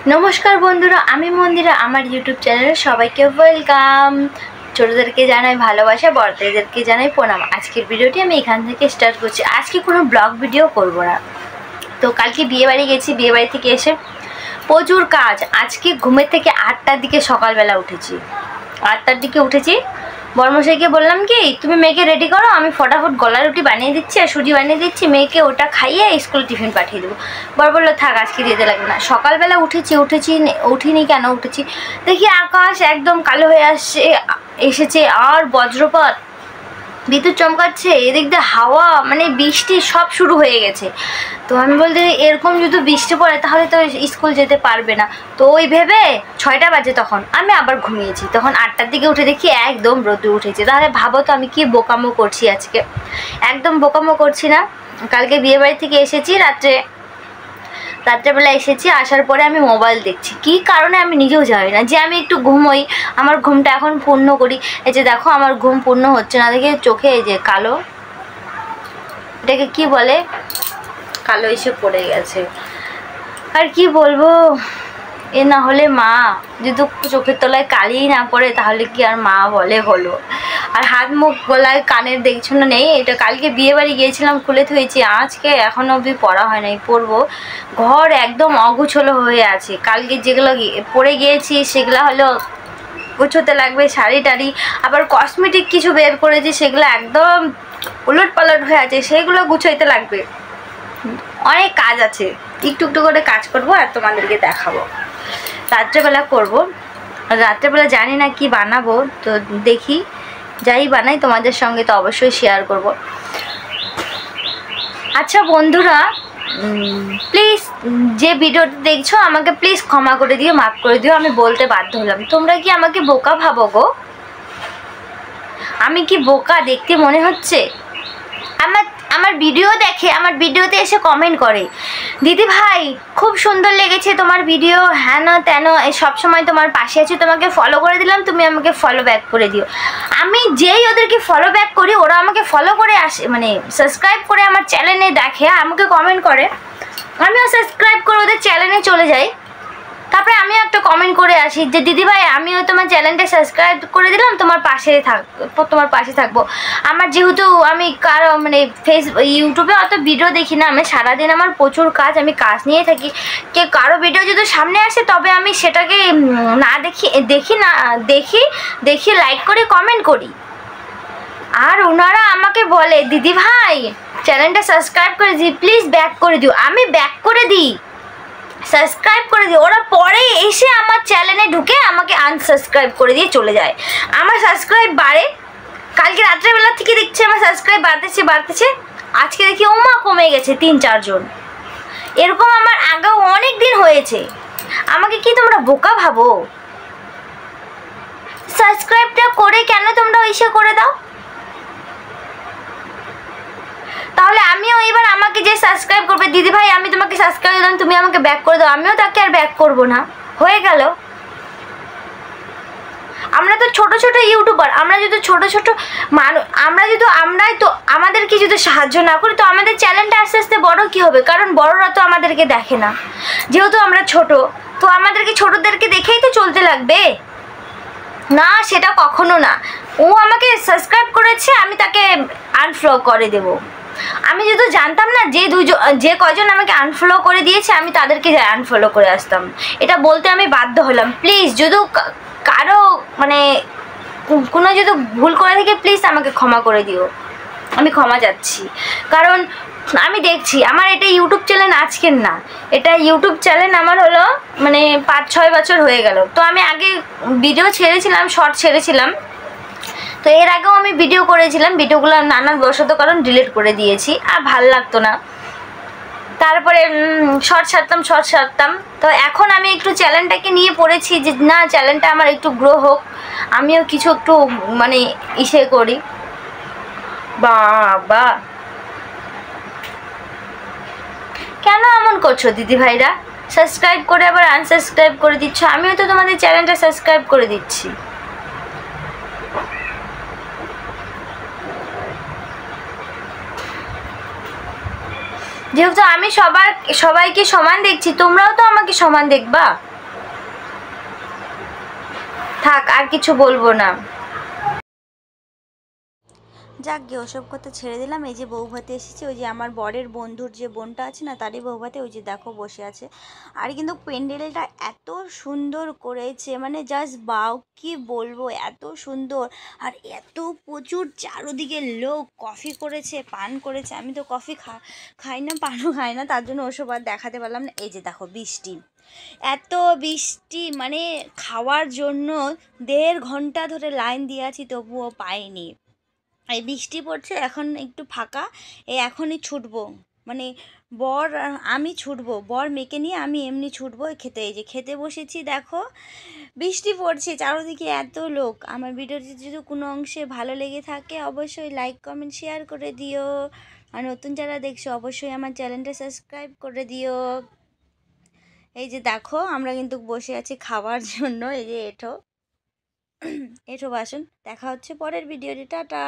नमस्कार बंधुरा आमी मंदिरा आमार यूट्यूब चैनले सबाइके वेलकाम। छोटोदेरके जानाई भालोबासा, बड़ोदेरके जानाई प्रणाम। आजकेर भिडियोटी आमी एखान थेके स्टार्ट करछि। आजके कोनो ब्लग भिडियो करब ना। तो कालके बिये बाड़ी गेछि, बिये बाड़ी थेके एसे प्रचुर काज। आजके घुमेर थेके 8टार दिके सकालबेला उठेछि, 8टार दिके उठेछि। बड़मशाईके बोललाम कि तुमी मेয়েকে रेडी करो, आमी फटाफट गला रुटी बानिये दिচ্ছি আর সুজি বানিয়ে দিচ্ছি, মেয়েকে ওটা খাইয়ে স্কুলে টিফিন পাঠিয়ে দেবো। বড় বলল থাক আজকে দিতে লাগবে না। সকালবেলা উঠিনি কেন উঠেছি দেখি আকাশ একদম কালো হয়ে এসেছে আর বজ্রপাত, বিদ্যুৎ চমকাচ্ছে, এদিক দিয়ে হাওয়া, মানে বৃষ্টি সব শুরু হয়ে গেছে। তো আমি বলতে এরকম যদি বৃষ্টি পড়ে তাহলে তো স্কুল যেতে পারবে না। তো ওই ভেবে 6টা বাজে তখন আমি আবার ঘুমিয়েছি। তখন 8টার দিকে উঠে দেখি একদম রোদ উঠেছে। তাহলে ভাবো তো আমি কি বোকামো করছি আজকে। একদম বোকামো করছি না। কালকে বিয়ে বাড়ি থেকে এসেছি রাত্রেবেলা এসেছি, আসার পরে আমি মোবাইল দেখছি। কি কারণে আমি নিজেও জানি না, যে আমি একটু ঘুমোই, আমার ঘুমটা এখন পূর্ণ করি। এই যে দেখো আমার ঘুম পূর্ণ হচ্ছে না, দেখে চোখে এই যে কালো, এটাকে কি বলে, কালো এসে পড়ে গেছে। আর কি বলবো, এ না হলে মা, যদি চোখের তলায় কালি না পড়ে তাহলে কি আর মা বলে হলো। আর হাত মুখ গলায় কানের দেখছো না নেই, এটা কালকে বিয়ে বাড়ি গিয়েছিলাম খুলে থুয়েছি, আজকে এখনো অবধি পরা হয় নাই, পরবো। ঘর একদম অগুছলো হয়ে আছে। কালকে যেগুলো পরে গিয়েছি সেগুলো হলো গুছোতে লাগবে, শাড়ি টাড়ি, আবার কসমেটিক কিছু বের করেছি সেগুলো একদম উলট পালট হয়ে আছে, সেগুলো গুছোইতে লাগবে। অনেক কাজ আছে, একটু একটু করে কাজ করবো আর তোমাদেরকে দেখাবো। রাত্রেবেলা করবো, রাত্রেবেলা জানি না কি বানাবো, তো দেখি যাই বানাই তোমাদের সঙ্গে তো অবশ্যই শেয়ার করব। আচ্ছা বন্ধুরা, প্লিজ যে ভিডিওটি দেখছো আমাকে প্লিজ ক্ষমা করে দিও, মাফ করে দিও, আমি বলতে বাধ্য হলাম। তোমরা কি আমাকে বোকা ভাবো গো? আমি কি বোকা দেখতে মনে হচ্ছে? আমার ভিডিও দেখে, আমার ভিডিওতে এসে কমেন্ট করে, দিদি ভাই খুব সুন্দর লেগেছে তোমার ভিডিও, হ্যাঁ না তেন, সব সময় তোমার পাশে আছি, তোমাকে ফলো করে দিলাম, তুমি আমাকে ফলো ব্যাক করে দিও। আমি যেই ওদেরকে ফলো ব্যাক করি ওরা আমাকে ফলো করে আসে, মানে সাবস্ক্রাইব করে আমার চ্যানেলে দেখে, আমাকে কমেন্ট করে, আমিও সাবস্ক্রাইব করে ওদের চ্যানেলে চলে যাই। তারপরে আমিও একটা কমেন্ট করে আসি যে দিদি ভাই আমিও তোমার চ্যানেলটা সাবস্ক্রাইব করে দিলাম, তোমার পাশে থাকবো। আমার যেহেতু আমি কারো মানে ইউটিউবে অত ভিডিও দেখি না, আমি সারাদিন আমার প্রচুর কাজ, আমি কাজ নিয়ে থাকি। কারো ভিডিও যদি সামনে আসে তবে আমি সেটাকে না দেখি লাইক করি, কমেন্ট করি। আর ওনারা আমাকে বলে দিদি ভাই চ্যানেলটা সাবস্ক্রাইব করে দিই, প্লিজ ব্যাক করে দিও। আমি ব্যাক করে দিই, সাবস্ক্রাইব করে দিই, ওরা পরে এসে আমার চ্যানেলে ঢুকে আমাকে আনসাবস্ক্রাইব করে দিয়ে চলে যায়। আমার সাবস্ক্রাইব বাড়ে, কালকে রাত্রেবেলা থেকে দেখছি আমার সাবস্ক্রাইব বাড়তেছে, আজকে দেখি ওমা কমে গেছে 3-4 জন। এরকম আমার আগেও অনেক দিন হয়েছে। আমাকে কি তোমরা বোকা ভাবো? সাবস্ক্রাইবটা করে কেন তোমরা ইসে করে দাও? তাহলে আমিও এবার আমাকে যে সাবস্ক্রাইব করবে, দিদি ভাই আমি তোমাকে সাবস্ক্রাইব দিলাম, তুমি আমাকে ব্যাক করে দাও, আমিও তাকে আর ব্যাক করব না, হয়ে গেল। আমরা তো ছোট ছোট ইউটিউবার, আমরা যদি ছোট মানুষ, আমরাই তো আমাদেরকে যদি সাহায্য না করি তো আমাদের চ্যানেলটা আস্তে আস্তে বড় কি হবে? কারণ বড়রা তো আমাদেরকে দেখে না, যেহেতু আমরা ছোট, তো আমাদেরকে ছোটদেরকে দেখেই তো চলতে লাগবে না, সেটা কখনো না। ও আমাকে সাবস্ক্রাইব করেছে, আমি তাকে আনফলো করে দেবো। আমি যদি জানতাম না যে কজন আমাকে আনফলো করে দিয়েছে আমি তাদেরকে আনফলো করে আসতাম। এটা বলতে আমি বাধ্য হলাম। প্লিজ যদি কারো মানে কোনো যদি ভুল করে থাকে প্লিজ আমাকে ক্ষমা করে দিও, আমি ক্ষমা চাচ্ছি। কারণ আমি দেখছি আমার এটা ইউটিউব চ্যানেল আজকের না, এটা ইউটিউব চ্যানেল আমার হলো মানে 5-6 বছর হয়ে গেল। তো আমি আগে ভিডিও ছেড়েছিলাম, শর্ট ছেড়েছিলাম, তো এর আগেও আমি ভিডিও করেছিলাম, ভিডিওগুলো নানান বশত কারণ ডিলিট করে দিয়েছি, আর ভাল লাগতো না। তারপরে শর্ট ছাড়তাম। তো এখন আমি একটু চ্যানেলটাকে নিয়ে পড়েছি যে না, চ্যানেলটা আমার একটু গ্রো হোক, আমিও কিছু একটু মানে ইসে করি। বাবা কেন এমন করছো দিদি ভাইরা? সাবস্ক্রাইব করে আবার আনসাবস্ক্রাইব করে দিচ্ছ, আমিও তো তোমাদের চ্যানেলটা সাবস্ক্রাইব করে দিচ্ছি। যেহেতু আমি সবাইকে সমান দেখছি, তোমরাও তো আমাকে সমান দেখবা। থাক, আর কিছু বলবো না। যাক গে, ওসব কথা ছেড়ে দিলাম। এই যে বৌভাতে এসেছে, ওই যে আমার বরের বন্ধুর যে বোনটা আছে না, তারই বৌভাতে, ওই যে দেখো বসে আছে। আর কিন্তু প্যান্ডেলটা এত সুন্দর করেছে, মানে জাস্ট বাও, কি বলবো, এত সুন্দর। আর এত প্রচুর চারোদিকে লোক কফি করেছে, পান করেছে। আমি তো কফি খাই না, পানও খাই না, তার জন্য ওসব আর দেখাতে পারলাম না। এই যে দেখো বৃষ্টি, এত বৃষ্টি, মানে খাওয়ার জন্য 1.5 ঘন্টা ধরে লাইন দিয়ে আছি, তবুও পাইনি। এই বৃষ্টি পড়ছে, এখন একটু ফাঁকা, এখনই ছুটবো, মানে বর আর আমি ছুটবো, বর মেয়েকে নিয়ে আমি এমনি ছুটবো খেতে। এই যে খেতে বসেছি, দেখো বৃষ্টি পড়ছে, চারোদিকে এত লোক। আমার ভিডিওটি যদি কোনো অংশে ভালো লেগে থাকে অবশ্যই লাইক কমেন্ট শেয়ার করে দিও, আর নতুন যারা দেখছো অবশ্যই আমার চ্যানেলটা সাবস্ক্রাইব করে দিও। এই যে দেখো আমরা কিন্তু বসে আছি খাওয়ার জন্য। এই যে এঠো এঠো বাসন। দেখা হচ্ছে পরের ভিডিওটি, টাটা।